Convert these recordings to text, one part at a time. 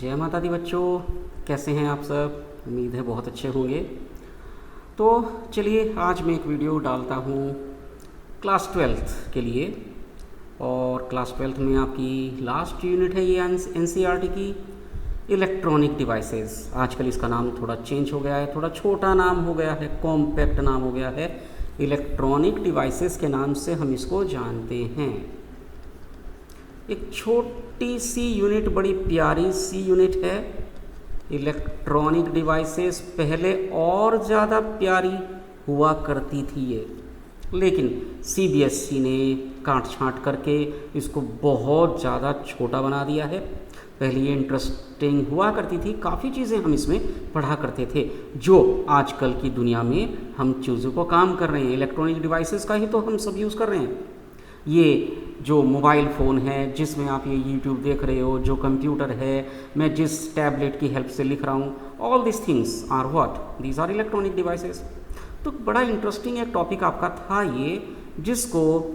जय माता दी बच्चों, कैसे हैं आप सब। उम्मीद है बहुत अच्छे होंगे। तो चलिए आज मैं एक वीडियो डालता हूँ क्लास 12th के लिए। और क्लास 12th में आपकी लास्ट यूनिट है ये एनसीईआरटी की इलेक्ट्रॉनिक डिवाइसेस। आजकल इसका नाम थोड़ा चेंज हो गया है, थोड़ा छोटा नाम हो गया है, कॉम्पैक्ट नाम हो गया है। इलेक्ट्रॉनिक डिवाइसेस के नाम से हम इसको जानते हैं। एक छोटी सी यूनिट, बड़ी प्यारी सी यूनिट है इलेक्ट्रॉनिक डिवाइसेस। पहले और ज़्यादा प्यारी हुआ करती थी ये, लेकिन सीबीएसई ने काट छांट करके इसको बहुत ज़्यादा छोटा बना दिया है। पहले ये इंटरेस्टिंग हुआ करती थी, काफ़ी चीज़ें हम इसमें पढ़ा करते थे जो आजकल की दुनिया में हम चीज़ों को काम कर रहे हैं। इलेक्ट्रॉनिक डिवाइसेस का ही तो हम सब यूज़ कर रहे हैं। ये जो मोबाइल फ़ोन है जिसमें आप ये यूट्यूब देख रहे हो, जो कंप्यूटर है, मैं जिस टैबलेट की हेल्प से लिख रहा हूँ, all this things are what, these are electronic devices. तो बड़ा इंटरेस्टिंग एक टॉपिक आपका था ये, जिसको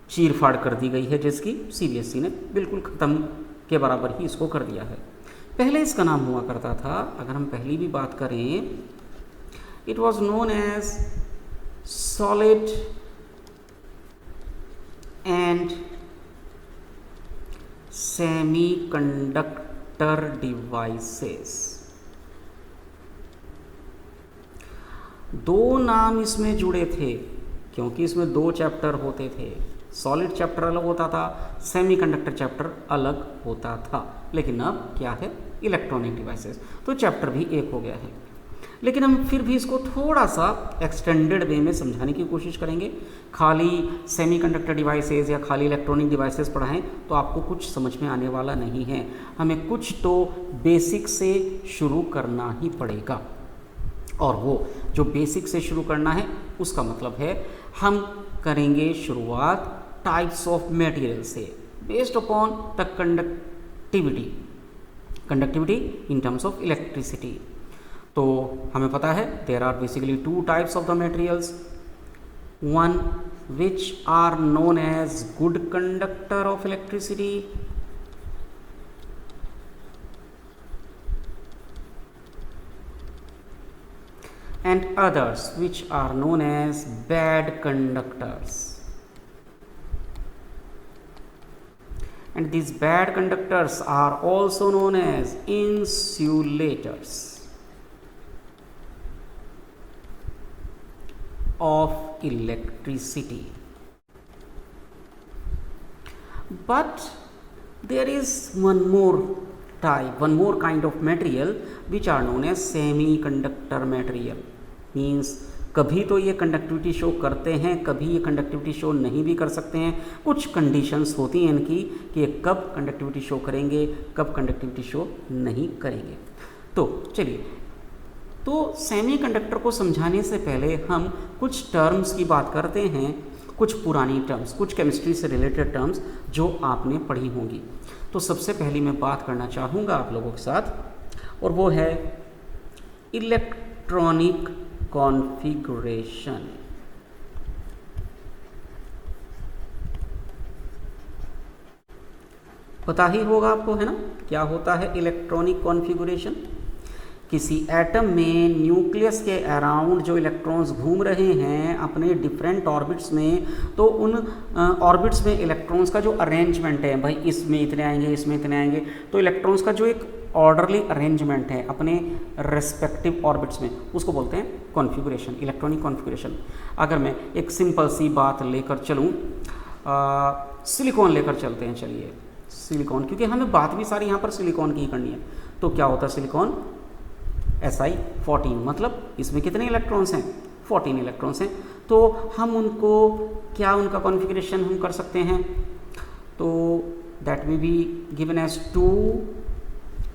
चीर फाड़ कर दी गई है, जिसकी सीबीएसई ने बिल्कुल ख़त्म के बराबर ही इसको कर दिया है। पहले इसका नाम हुआ करता था, अगर हम पहली भी बात करें, it was known as solid and semiconductor devices. दो नाम इसमें जुड़े थे क्योंकि इसमें दो चैप्टर होते थे। सॉलिड चैप्टर अलग होता था, सेमीकंडक्टर चैप्टर अलग होता था। लेकिन अब क्या है, इलेक्ट्रॉनिक डिवाइसेस, तो चैप्टर भी एक हो गया है। लेकिन हम फिर भी इसको थोड़ा सा एक्सटेंडेड वे में समझाने की कोशिश करेंगे। खाली सेमीकंडक्टर डिवाइसेस या खाली इलेक्ट्रॉनिक डिवाइसेस पढ़ाएं तो आपको कुछ समझ में आने वाला नहीं है। हमें कुछ तो बेसिक से शुरू करना ही पड़ेगा, और वो जो बेसिक से शुरू करना है उसका मतलब है हम करेंगे शुरुआत टाइप्स ऑफ मटेरियल से, based upon the conductivity in terms of electricity. तो हमें पता है there are basically two types of the materials, one which are known as good conductor of electricity and others which are known as bad conductors. And these bad conductors are also known as insulators of electricity. But there is one more type, one more kind of material which are known as semiconductor material. Means कभी तो ये conductivity show करते हैं, कभी ये conductivity show नहीं भी कर सकते हैं। कुछ कंडीशंस होती हैं इनकी कि ये कब कंडक्टिविटी शो करेंगे, कब कंडक्टिविटी शो नहीं करेंगे। तो चलिए, तो सेमीकंडक्टर को समझाने से पहले हम कुछ टर्म्स की बात करते हैं, कुछ पुरानी टर्म्स, कुछ केमिस्ट्री से रिलेटेड टर्म्स जो आपने पढ़ी होंगी। तो सबसे पहली मैं बात करना चाहूँगा आप लोगों के साथ, और वो है इलेक्ट्रॉनिक कॉन्फ़िगरेशन। पता ही होगा आपको, है ना, क्या होता है इलेक्ट्रॉनिक कॉन्फ़िगरेशन। किसी एटम में न्यूक्लियस के अराउंड जो इलेक्ट्रॉन्स घूम रहे हैं अपने डिफरेंट ऑर्बिट्स में, तो उन ऑर्बिट्स में इलेक्ट्रॉन्स का जो अरेंजमेंट है, भाई इसमें इतने आएंगे, इसमें इतने आएंगे, तो इलेक्ट्रॉन्स का जो एक ऑर्डरली अरेंजमेंट है अपने रेस्पेक्टिव ऑर्बिट्स में, उसको बोलते हैं कॉन्फ़िगरेशन, इलेक्ट्रॉनिक कॉन्फ़िगरेशन। अगर मैं एक सिंपल सी बात लेकर चलूँ, सिलिकॉन लेकर चलते हैं। चलिए सिलिकॉन, क्योंकि हमें बात भी सारी यहाँ पर सिलिकॉन की ही करनी है। तो क्या होता है सिलिकॉन, Si14, मतलब इसमें कितने इलेक्ट्रॉन्स हैं, 14 इलेक्ट्रॉन्स हैं। तो हम उनको क्या, उनका कॉन्फ़िगरेशन हम कर सकते हैं, तो that will be given as 2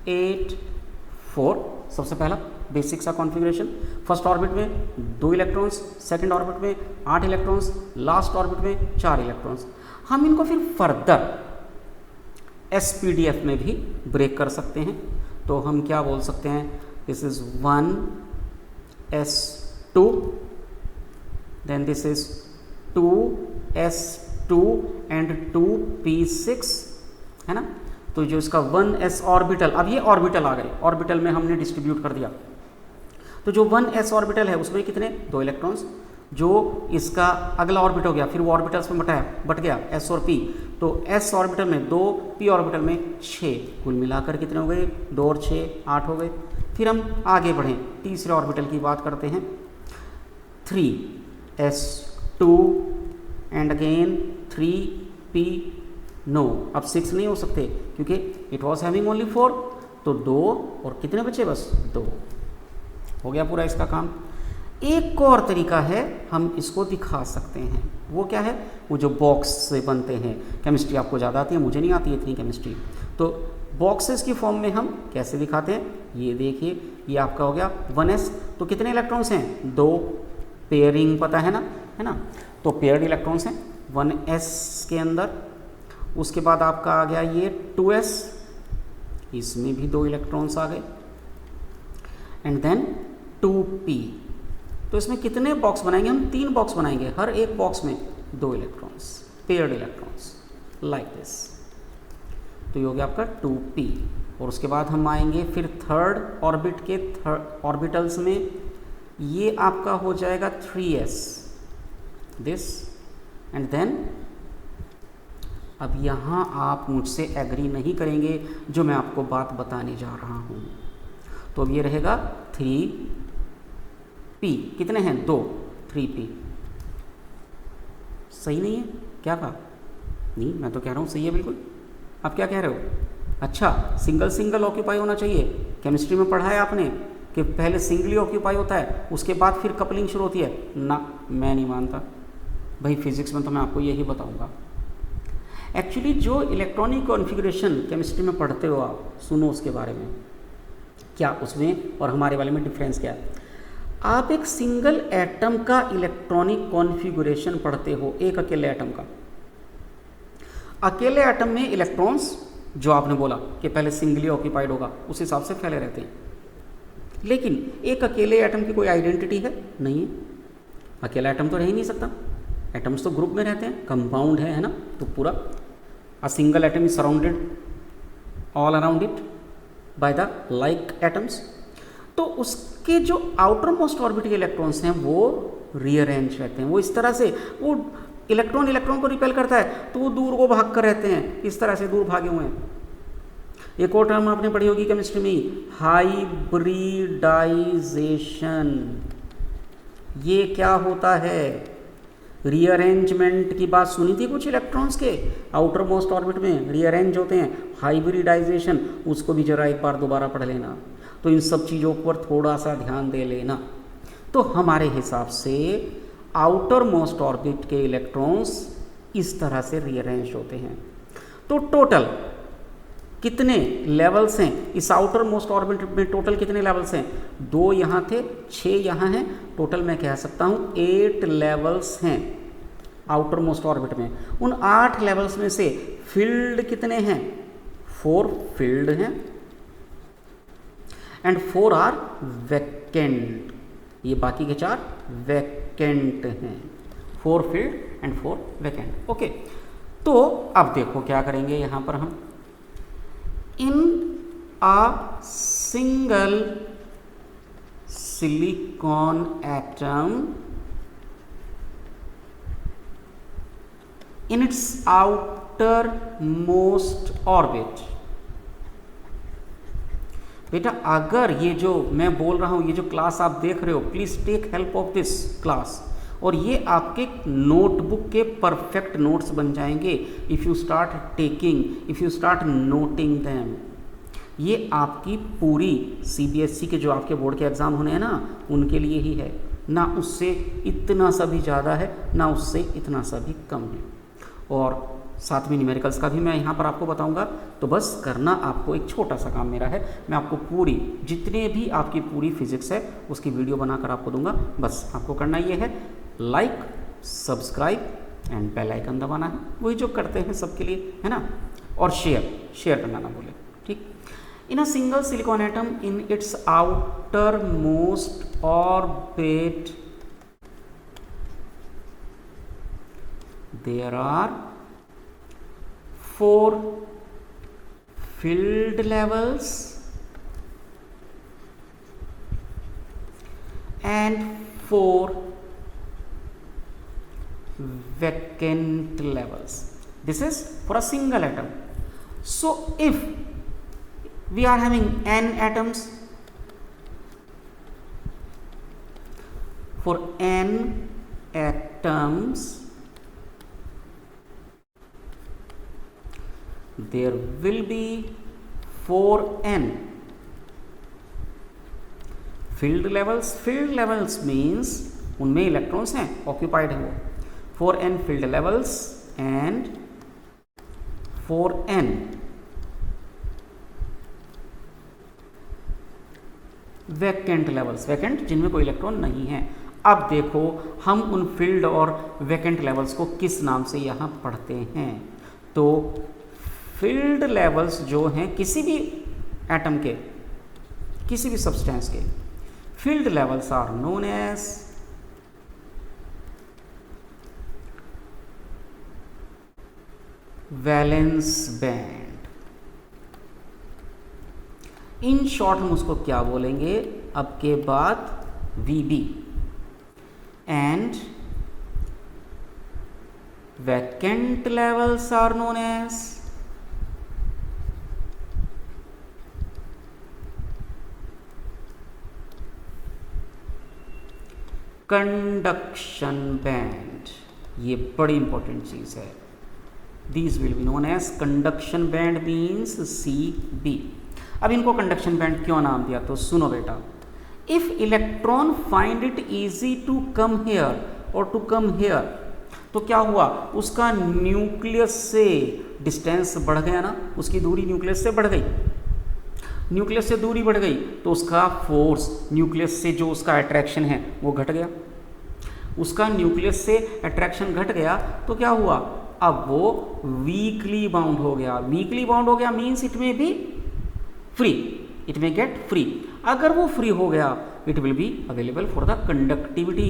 8 4। सबसे पहला बेसिक सा कॉन्फ़िगरेशन, फर्स्ट ऑर्बिट में 2 इलेक्ट्रॉन्स, सेकंड ऑर्बिट में 8 इलेक्ट्रॉन्स, लास्ट ऑर्बिट में 4 इलेक्ट्रॉन्स। हम इनको फिर फर्दर SPDF में भी ब्रेक कर सकते हैं। तो हम क्या बोल सकते हैं, this is 1s2, then this is 2s2 and 2p6, है ना। तो जो इसका 1s ऑर्बिटल, अब ये ऑर्बिटल आ गए, ऑर्बिटल में हमने डिस्ट्रीब्यूट कर दिया, तो जो 1s ऑर्बिटल है उसमें कितने, 2 इलेक्ट्रॉन्स। जो इसका अगला ऑर्बिट हो गया, फिर वो ऑर्बिटल्स में बट गया s और p, तो s ऑर्बिटल में 2, p ऑर्बिटल में 6, कुल मिलाकर कितने हो गए, 2 और 6 8 हो गए। फिर हम आगे बढ़ें, तीसरे ऑर्बिटल की बात करते हैं, 3s2 and again 3p, no, अब 6 नहीं हो सकते क्योंकि इट वॉज हैविंग ओनली 4, तो 2 और कितने बचे, बस 2, हो गया पूरा इसका काम। एक और तरीका है, हम इसको दिखा सकते हैं, वो क्या है, वो जो बॉक्स से बनते हैं, केमिस्ट्री आपको ज़्यादा आती है, मुझे नहीं आती है इतनी केमिस्ट्री, तो बॉक्सेस की फॉर्म में हम कैसे दिखाते हैं, ये देखिए, ये आपका हो गया 1s, तो कितने इलेक्ट्रॉन्स हैं, 2, पेयरिंग पता है ना, तो पेयर्ड इलेक्ट्रॉन्स हैं 1s के अंदर। उसके बाद आपका आ गया ये 2s, इसमें भी 2 इलेक्ट्रॉन्स आ गए, एंड देन 2p, तो इसमें कितने बॉक्स बनाएंगे हम, 3 बॉक्स बनाएंगे, हर एक बॉक्स में 2 electrons, paired electrons like this, तो ये हो गया आपका 2p। और उसके बाद हम आएंगे फिर थर्ड ऑर्बिट के ऑर्बिटल्स में, ये आपका हो जाएगा 3s दिस, एंड देन अब यहाँ आप मुझसे एग्री नहीं करेंगे जो मैं आपको बात बताने जा रहा हूँ, तो अब ये रहेगा 3p, कितने हैं, 2, 3p, सही नहीं है, क्या कहा, नहीं मैं तो कह रहा हूँ सही है बिल्कुल, आप क्या कह रहे हो, अच्छा सिंगल सिंगल ऑक्यूपाई होना चाहिए, केमिस्ट्री में पढ़ा है आपने कि पहले सिंगली ऑक्यूपाई होता है, उसके बाद फिर कपलिंग शुरू होती है ना, मैं नहीं मानता भाई, फिजिक्स में तो मैं आपको यही बताऊंगा। एक्चुअली जो इलेक्ट्रॉनिक कॉन्फ़िगरेशन केमिस्ट्री में पढ़ते हो आप, सुनो उसके बारे में, क्या उसमें और हमारे वाले में डिफरेंस क्या है। आप एक सिंगल एटम का इलेक्ट्रॉनिक कॉन्फ़िगरेशन पढ़ते हो, एक अकेले एटम का, अकेले एटम में इलेक्ट्रॉन्स जो आपने बोला कि पहले सिंगली ऑक्यूपाइड होगा, उस हिसाब से फैले रहते हैं, लेकिन एक अकेले एटम की कोई आइडेंटिटी है नहीं है, अकेला एटम तो रह ही नहीं सकता, एटम्स तो ग्रुप में रहते हैं, कंपाउंड है ना, तो पूरा a single atom is surrounded all around it by the like atoms, तो उसके जो आउटर मोस्ट ऑर्बिट के इलेक्ट्रॉन्स हैं वो रीअरेंज रहते हैं, वो इस तरह से, वो इलेक्ट्रॉन को रिपेल करता है तो वो दूर को भाग कर रहते हैं, इस तरह से दूर भागे हुए हैं। एक और टर्म आपने पढ़ी होगी केमिस्ट्री में, हाइब्रिडाइजेशन, ये क्या होता है, रीअरेंजमेंट की बात सुनी थी कुछ इलेक्ट्रॉन्स के आउटर मोस्ट ऑर्बिट में रीअरेंज होते हैं, हाइब्रिडाइजेशन, उसको भी जरा एक बार दोबारा पढ़ लेना, तो इन सब चीज़ों पर थोड़ा सा ध्यान दे लेना। तो हमारे हिसाब से आउटर मोस्ट ऑर्बिट के इलेक्ट्रॉन्स इस तरह से रीअरेंज होते हैं। तो टोटल कितने लेवल्स हैं इस आउटर मोस्ट ऑर्बिट में, टोटल कितने लेवल्स हैं, 2 यहाँ थे, 6 यहाँ हैं, टोटल मैं कह सकता हूँ 8 लेवल्स हैं आउटर मोस्ट ऑर्बिट में। उन 8 लेवल्स में से फील्ड कितने हैं, 4 फील्ड हैं एंड 4 आर वैकेंट, ये बाकी के 4 वैकेंट हैं, 4 फील्ड एंड 4 वैकेंट। ओके, तो अब देखो क्या करेंगे यहाँ पर हम, in a single silicon atom in its outermost orbit, बेटा अगर ये जो मैं बोल रहा हूँ, ये जो क्लास आप देख रहे हो, please take help of this class, और ये आपके नोटबुक के परफेक्ट नोट्स बन जाएंगे if you start taking, if you start noting them. ये आपकी पूरी CBSE के जो आपके बोर्ड के एग्ज़ाम होने हैं ना, उनके लिए ही है, ना उससे इतना सा भी ज़्यादा है, ना उससे इतना सा भी कम है। और साथ में न्यूमेरिकल्स का भी मैं यहाँ पर आपको बताऊँगा, तो बस करना आपको एक छोटा सा काम मेरा है, मैं आपको पूरी जितने भी आपकी पूरी फिजिक्स है उसकी वीडियो बनाकर आपको दूंगा। बस आपको करना ये है, like, subscribe and bell icon दबाना है, वही जो करते हैं सबके लिए, है ना, और शेयर करना ना भूलें, ठीक। In a single silicon atom in its outer most orbit there are 4 filled levels and 4 vacant levels. This is for a single atom. So if we are having n atoms, for n atoms there will be 4n filled levels. Filled levels means उनमें electrons हैं, occupied है वो. 4n filled levels and 4n vacant levels. Vacant जिनमें कोई electron नहीं है. अब देखो हम उन फील्ड और वैकेंट लेवल्स को किस नाम से यहाँ पढ़ते हैं. तो फील्ड लेवल्स जो हैं किसी भी एटम के, किसी भी सब्सटेंस के, filled levels are known as valence band. In short हम उसको क्या बोलेंगे अब के बाद, VB. And vacant levels are known as conduction band. ये बड़ी इंपॉर्टेंट चीज है. These will be known as conduction band, means CB. अब इनको कंडक्शन बैंड क्यों नाम दिया, तो सुनो बेटा. If electron find it easy to come here और टू कम हेयर, तो क्या हुआ, उसका न्यूक्लियस से डिस्टेंस बढ़ गया ना, उसकी दूरी न्यूक्लियस से बढ़ गई. न्यूक्लियस से दूरी बढ़ गई तो उसका फोर्स, न्यूक्लियस से जो उसका अट्रैक्शन है वो घट गया. उसका न्यूक्लियस से अट्रैक्शन घट गया तो क्या हुआ, अब वो वीकली बाउंड हो गया. वीकली बाउंड हो गया मीन्स इट में बी फ्री, इट में गेट फ्री. अगर वो फ्री हो गया it will be available for the conductivity,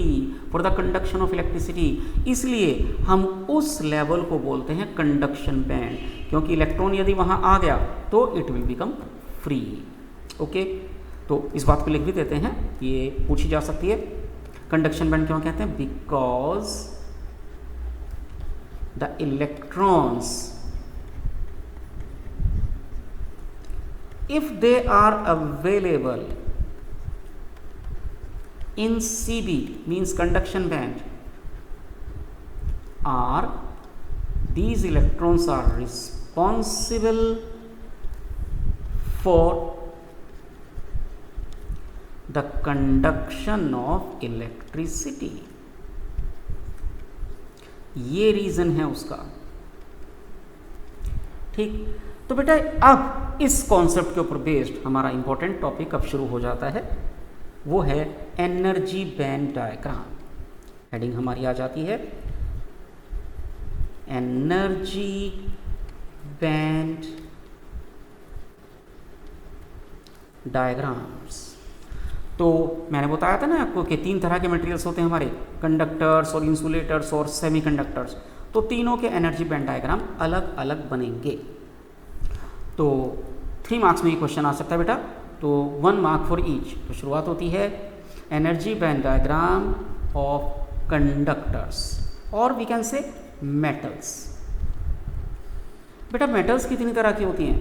for the conduction of electricity. इसलिए हम उस लेवल को बोलते हैं कंडक्शन बैंड, क्योंकि इलेक्ट्रॉन यदि वहां आ गया तो it will become free. Okay, तो इस बात को लिख भी देते हैं, ये पूछी जा सकती है. कंडक्शन बैंड क्यों कहते हैं, because the electrons, if they are available in CB, means conduction band, are these electrons are responsible for the conduction of electricity. ये रीजन है उसका. ठीक, तो बेटा अब इस कॉन्सेप्ट के ऊपर बेस्ड हमारा इंपॉर्टेंट टॉपिक अब शुरू हो जाता है, वो है एनर्जी बैंड डायग्राम. हेडिंग हमारी आ जाती है एनर्जी बैंड डायग्राम्स. तो मैंने बताया था ना आपको कि 3 तरह के मटेरियल्स होते हैं हमारे, कंडक्टर्स और इंसुलेटर्स और सेमीकंडक्टर्स. तो तीनों के एनर्जी बैंड डायग्राम अलग अलग बनेंगे. तो 3 मार्क्स में ये क्वेश्चन आ सकता है बेटा, तो 1 मार्क फॉर ईच. तो शुरुआत होती है energy band diagram of conductors और वी कैन से मेटल्स. बेटा मेटल्स कितनी तरह की होती हैं,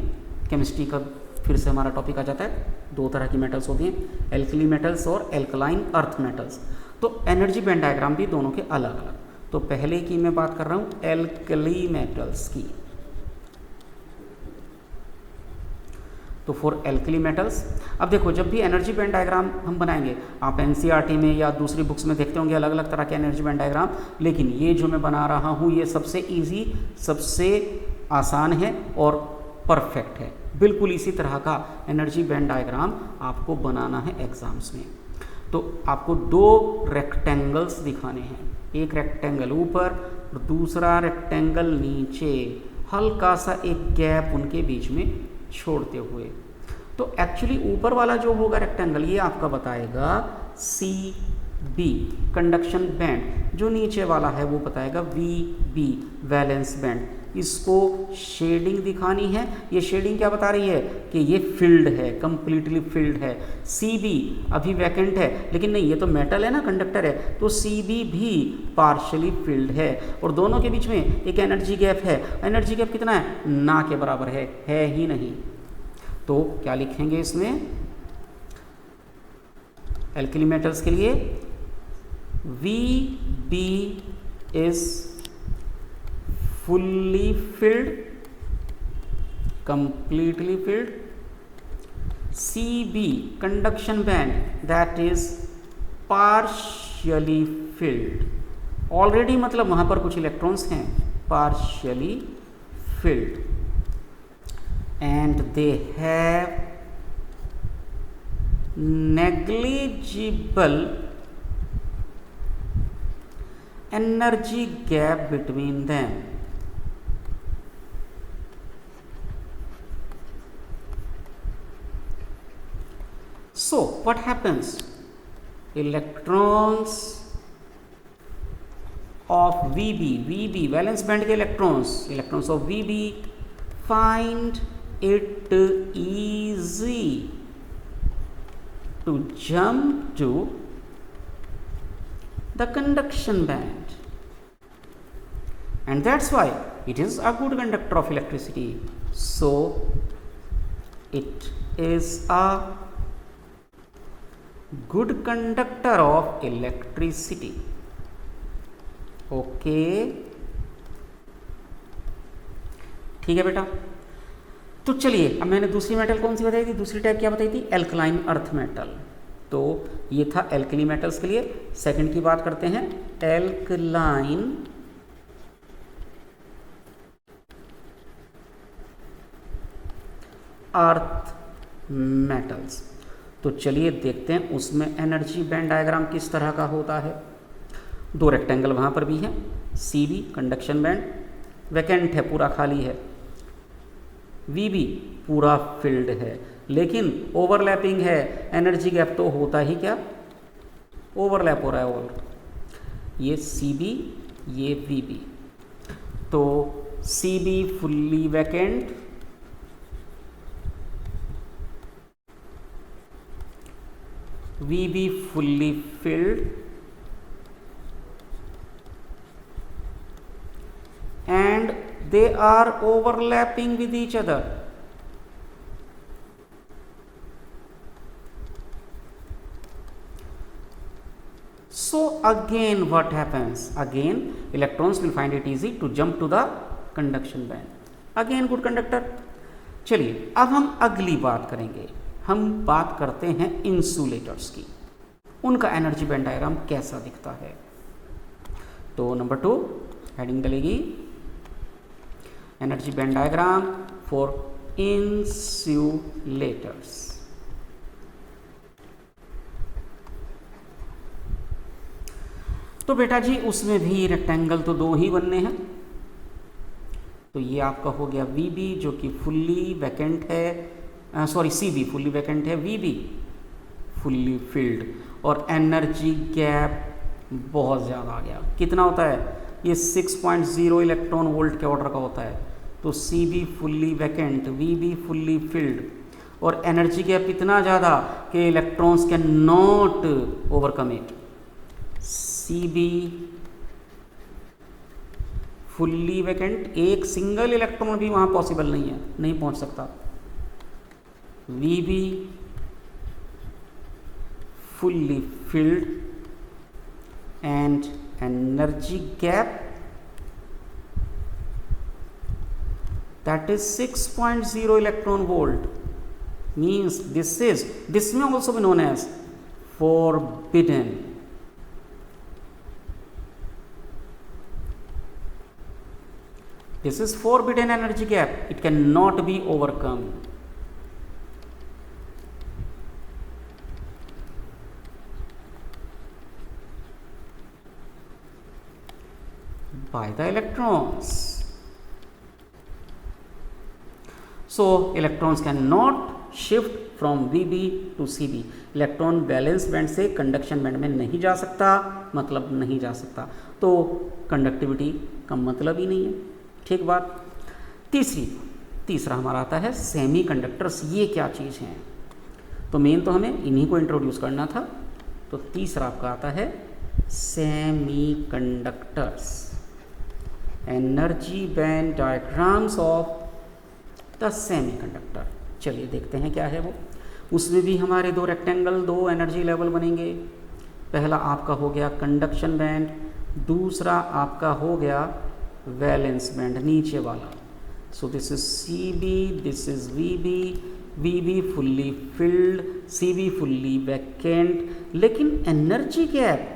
केमिस्ट्री का फिर से हमारा टॉपिक आ जाता है. 2 तरह की मेटल्स होती हैं, एल्कली मेटल्स और एल्कलाइन अर्थ मेटल्स. तो एनर्जी बैंड डायग्राम भी दोनों के अलग अलग. तो पहले की मैं बात कर रहा हूँ एल्कली मेटल्स की. तो फॉर एल्कली मेटल्स, अब देखो जब भी एनर्जी बैंड डायग्राम हम बनाएंगे, आप एनसीईआरटी में या दूसरी बुक्स में देखते होंगे अलग अलग तरह के एनर्जी बैंड डायग्राम, लेकिन ये जो मैं बना रहा हूँ ये सबसे ईजी, सबसे आसान है और परफेक्ट है. बिल्कुल इसी तरह का एनर्जी बैंड डायग्राम आपको बनाना है एग्जाम्स में. तो आपको 2 रेक्टेंगल्स दिखाने हैं, एक रेक्टेंगल ऊपर और दूसरा रेक्टेंगल नीचे, हल्का सा एक गैप उनके बीच में छोड़ते हुए. तो एक्चुअली ऊपर वाला जो होगा रेक्टेंगल ये आपका बताएगा सी बी कंडक्शन बैंड, जो नीचे वाला है वो बताएगा वी बी वैलेंस बैंड। इसको शेडिंग दिखानी है, ये शेडिंग क्या बता रही है कि ये फिल्ड है, कंप्लीटली फिल्ड है। सी बी अभी वैकेंट है, लेकिन नहीं ये तो मेटल है ना, कंडक्टर है, तो सी बी भी पार्शियली फिल्ड है। और दोनों के बीच में एक एनर्जी गैप है, एनर्जी गैप कितना है, ना के बराबर है ही नहीं। तो क्या लिखेंगे इसमें एल्कली मेटल्स के लिए, V B is fully filled, completely filled, CB conduction band that is partially filled, already मतलब वहाँ पर कुछ इलेक्ट्रॉन्स हैं, partially filled, and they have negligible energy gap between them. So what happens, electrons of VB valence band के electrons of VB find it easy to jump to the conduction band, and that's why it is a good conductor of electricity. So it is a good conductor of electricity. Okay ठीक है बेटा। तो चलिए अब मैंने दूसरी metal कौन सी बताई थी, दूसरी टाइप क्या बताई थी, एल्कलाइन अर्थ मेटल। तो ये था एल्कली मेटल्स के लिए। सेकंड की बात करते हैं, एल्कलाइन अर्थ मेटल्स। तो चलिए देखते हैं उसमें एनर्जी बैंड डायग्राम किस तरह का होता है। दो रेक्टेंगल वहाँ पर भी हैं, C B conduction band vacant है, पूरा खाली है, वी बी पूरा फिल्ड है, लेकिन ओवरलैपिंग है, एनर्जी गैप तो होता ही क्या, ओवरलैप हो रहा है ओवर, ये सी बी ये वी बी। तो C B fully vacant, VB fully filled, and they are overlapping with each other. So again what happens, again electrons will find it easy to jump to the conduction band, again good conductor। चलिए अब हम अगली बात करेंगे, हम बात करते हैं इंसुलेटर्स की, उनका एनर्जी बैंड डायग्राम कैसा दिखता है। तो नंबर 2 हेडिंग डलेगी energy band diagram for insulators. तो बेटा जी उसमें भी रेक्टेंगल तो दो ही बनने हैं। तो ये आपका हो गया VB जो कि फुल्ली वैकेंट है, सॉरी CB फुल्ली वैकेंट है, VB फुल्ली फिल्ड, और एनर्जी गैप बहुत ज़्यादा आ गया। कितना होता है ये 6.0 इलेक्ट्रॉन वोल्ट के ऑर्डर का होता है। तो CB fully vacant, VB fully filled, और एनर्जी गैप इतना ज़्यादा कि electrons can not overcome it. CB fully vacant, एक सिंगल इलेक्ट्रॉन भी वहाँ पॉसिबल नहीं है, नहीं पहुँच सकता। VB fully filled and energy gap that is 6.0 electron volt, means this may also be known as forbidden. This is forbidden energy gap, it cannot be overcome. By the electrons. So electrons cannot shift from VB to CB। Electron valence band से conduction band में नहीं जा सकता, मतलब नहीं जा सकता, तो कंडक्टिविटी का मतलब ही नहीं है। ठीक बात। तीसरा हमारा आता है सेमी कंडक्टर्स। ये क्या चीज़ हैं? तो मेन तो हमें इन्हीं को इंट्रोड्यूस करना था। तो तीसरा आपका आता है semi conductors, energy band diagrams of the semi conductor. चलिए देखते हैं क्या है वो। उसमें भी हमारे दो रेक्टेंगल, दो एनर्जी लेवल बनेंगे। पहला आपका हो गया कंडक्शन बैंड, दूसरा आपका हो गया वैलेंस बैंड, नीचे वाला। So this is CB, this is VB fully filled, CB fully vacant, लेकिन एनर्जी गैप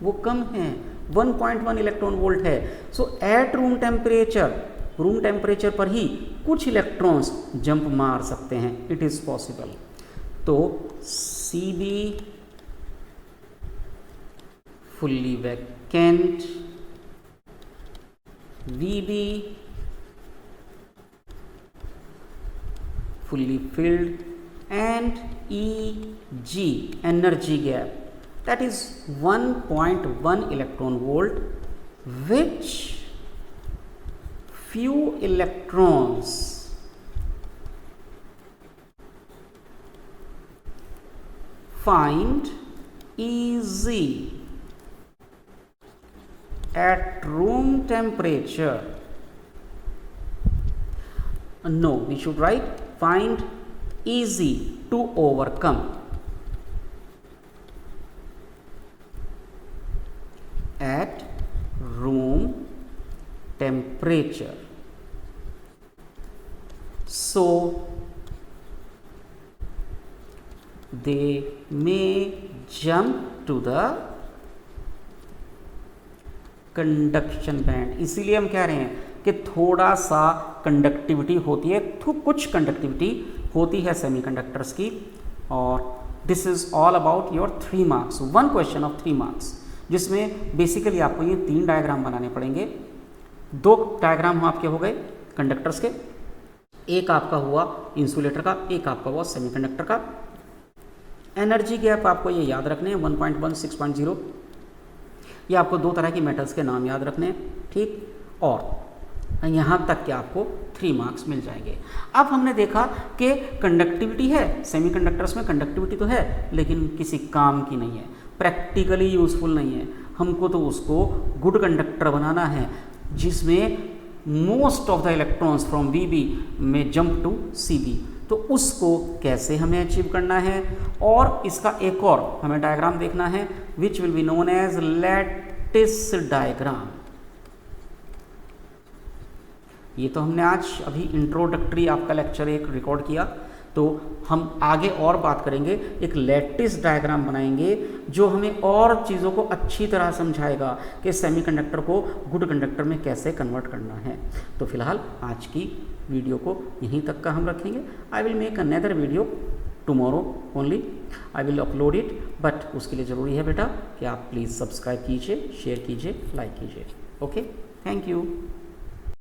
वो कम है, 1.1 इलेक्ट्रॉन वोल्ट है। सो एट रूम टेम्परेचर पर ही कुछ इलेक्ट्रॉन्स जंप मार सकते हैं, इट इज पॉसिबल। तो CB fully vacant, VB fully filled, and EG energy gap, that is 1.1 electron volt, which few electrons find easy at room temperature. No, we should write find easy to overcome at room temperature. So they may jump to the conduction band. इसीलिए हम कह रहे हैं कि थोड़ा सा conductivity होती है, कुछ कंडक्टिविटी होती है सेमीकंडक्टर्स की। और this is all about your 3 marks, 1 question of 3 marks, जिसमें बेसिकली आपको ये 3 डायग्राम बनाने पड़ेंगे। 2 डायग्राम आपके हो गए कंडक्टर्स के, एक आपका हुआ इंसुलेटर का, एक आपका हुआ सेमीकंडक्टर का। एनर्जी गैप आपको ये याद रखने हैं 1.1, 6.0। ये आपको 2 तरह की मेटल्स के नाम याद रखने हैं, ठीक। और यहाँ तक के आपको 3 मार्क्स मिल जाएंगे। अब हमने देखा कि कंडक्टिविटी है, सेमीकंडक्टर्स में कंडक्टिविटी तो है, लेकिन किसी काम की नहीं है, प्रैक्टिकली यूजफुल नहीं है। हमको तो उसको गुड कंडक्टर बनाना है, जिसमें most of the electrons from VB में जंप टू CB। तो उसको कैसे हमें अचीव करना है, और इसका एक और हमें डायग्राम देखना है, which will be known as lattice diagram. ये तो हमने आज अभी इंट्रोडक्टरी आपका लेक्चर एक रिकॉर्ड किया, तो हम आगे और बात करेंगे, एक लैटिस डायग्राम बनाएंगे जो हमें और चीज़ों को अच्छी तरह समझाएगा कि सेमीकंडक्टर को गुड कंडक्टर में कैसे कन्वर्ट करना है। तो फिलहाल आज की वीडियो को यहीं तक का हम रखेंगे। I will make another video tomorrow only, I will upload it, but उसके लिए ज़रूरी है बेटा कि आप प्लीज़ सब्सक्राइब कीजिए, शेयर कीजिए, लाइक कीजिए। Okay, thank you.